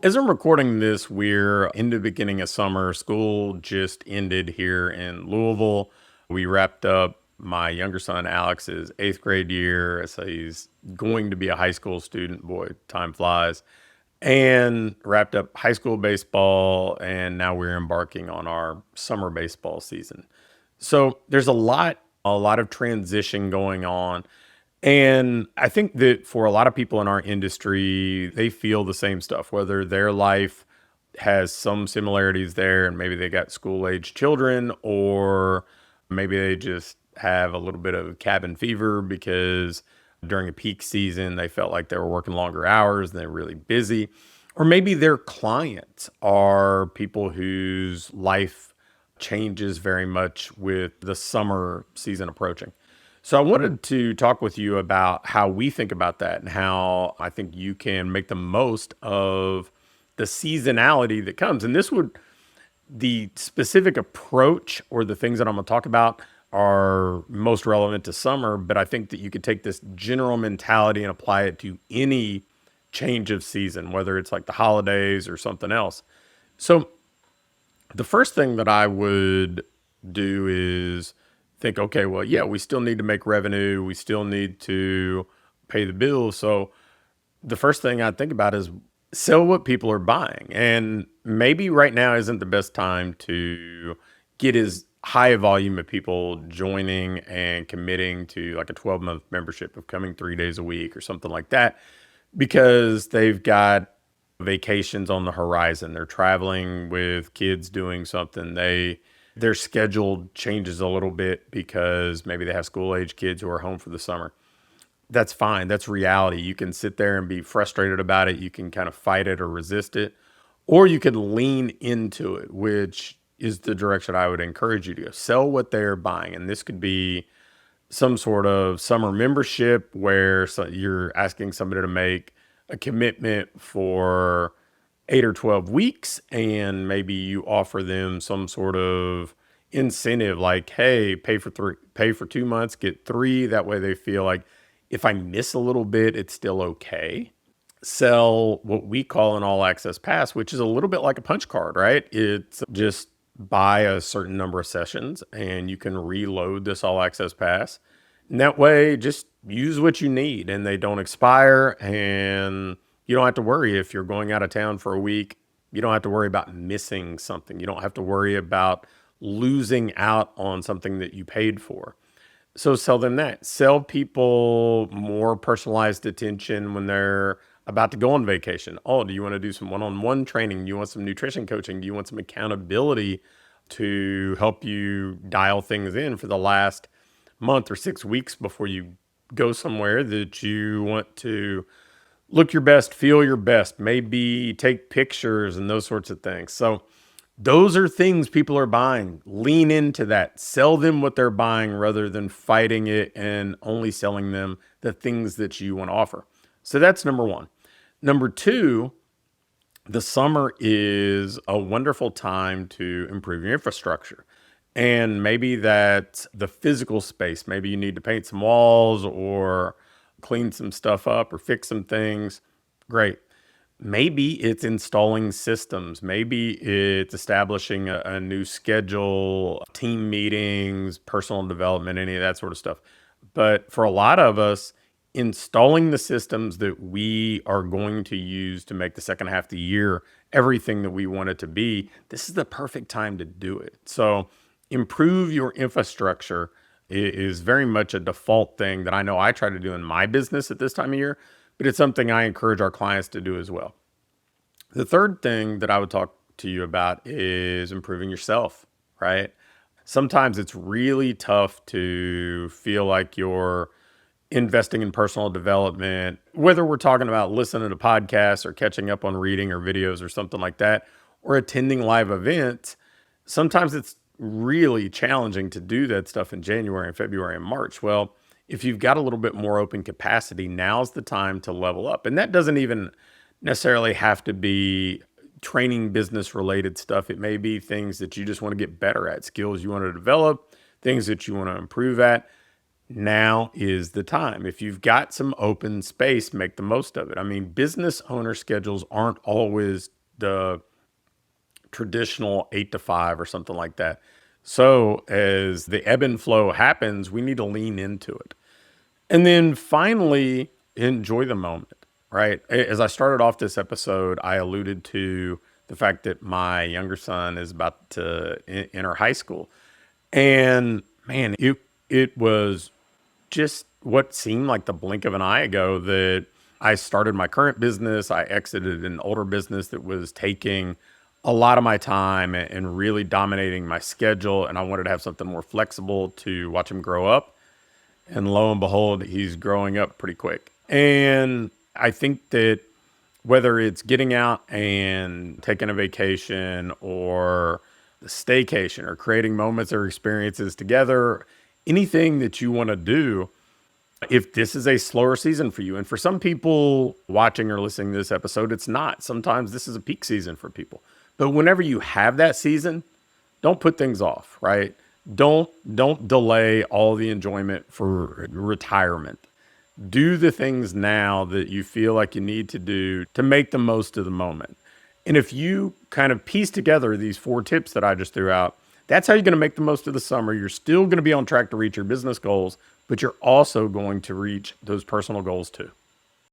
As I'm recording this, we're in the beginning of summer. School just ended here in Louisville. We wrapped up my younger son Alex's eighth grade year. So he's going to be a high school student. Boy, time flies. And wrapped up high school baseball. And now we're embarking on our summer baseball season. So there's a lot of transition going on. And I think that for a lot of people in our industry, they feel the same stuff, whether their life has some similarities there and maybe they got school age children, or maybe they just have a little bit of cabin fever because during a peak season, they felt like they were working longer hours and they're really busy. Or maybe their clients are people whose life changes very much with the summer season approaching. So I wanted to talk with you about how we think about that and how I think you can make the most of the seasonality that comes. And the specific approach or the things that I'm going to talk about are most relevant to summer, but I think that you could take this general mentality and apply it to any change of season, whether it's like the holidays or something else. So the first thing that I would do is think, okay, well, yeah, we still need to make revenue. We still need to pay the bills. So the first thing I think about is sell what people are buying. And maybe right now isn't the best time to get as high a volume of people joining and committing to like a 12-month membership of coming 3 days a week or something like that, because they've got vacations on the horizon. They're traveling with kids doing something. Their schedule changes a little bit because maybe they have school age kids who are home for the summer. That's fine. That's reality. You can sit there and be frustrated about it. You can kind of fight it or resist it, or you can lean into it, which is the direction I would encourage you to go. Sell what they're buying. And this could be some sort of summer membership where you're asking somebody to make a commitment for 8 or 12 weeks, and maybe you offer them some sort of incentive like, hey, pay for 2 months, get three. That way they feel like if I miss a little bit, it's still okay. Sell what we call an all access pass, which is a little bit like a punch card, right? It's just buy a certain number of sessions and you can reload this all access pass. And that way, just use what you need and they don't expire. And you don't have to worry if you're going out of town for a week. You don't have to worry about missing something. You don't have to worry about losing out on something that you paid for. So sell them that. Sell people more personalized attention when they're about to go on vacation. Oh, do you want to do some one-on-one training? Do you want some nutrition coaching? Do you want some accountability to help you dial things in for the last month or 6 weeks before you go somewhere that you want to look your best, feel your best, maybe take pictures and those sorts of things. So those are things people are buying. Lean into that. Sell them what they're buying rather than fighting it and only selling them the things that you want to offer. So that's number one. Number two, the summer is a wonderful time to improve your infrastructure. And maybe that's the physical space. Maybe you need to paint some walls or clean some stuff up or fix some things. Great. Maybe it's installing systems. Maybe it's establishing a new schedule, team meetings, personal development, any of that sort of stuff. But for a lot of us, installing the systems that we are going to use to make the second half of the year everything that we want it to be, this is the perfect time to do it. So improve your infrastructure is very much a default thing that I know I try to do in my business at this time of year, but it's something I encourage our clients to do as well. The third thing that I would talk to you about is improving yourself, right? Sometimes it's really tough to feel like you're investing in personal development, whether we're talking about listening to podcasts or catching up on reading or videos or something like that, or attending live events. Sometimes it's really challenging to do that stuff in January and February and March. Well, if you've got a little bit more open capacity, now's the time to level up. And that doesn't even necessarily have to be training business related stuff. It may be things that you just want to get better at, skills you want to develop, things that you want to improve at. Now is the time. If you've got some open space, make the most of it. I mean, business owner schedules aren't always the traditional 8 to 5 or something like that. So as the ebb and flow happens, we need to lean into it. And then finally, enjoy the moment, right? As I started off this episode, I alluded to the fact that my younger son is about to enter high school. And man, it was just what seemed like the blink of an eye ago that I started my current business. I exited an older business that was taking a lot of my time and really dominating my schedule. And I wanted to have something more flexible to watch him grow up. And lo and behold, he's growing up pretty quick. And I think that whether it's getting out and taking a vacation or the staycation or creating moments or experiences together, anything that you want to do, if this is a slower season for you, and for some people watching or listening to this episode, it's not. Sometimes this is a peak season for people. But whenever you have that season, don't put things off, right? Don't delay all the enjoyment for retirement. Do the things now that you feel like you need to do to make the most of the moment. And if you kind of piece together these 4 tips that I just threw out, that's how you're going to make the most of the summer. You're still going to be on track to reach your business goals, but you're also going to reach those personal goals too.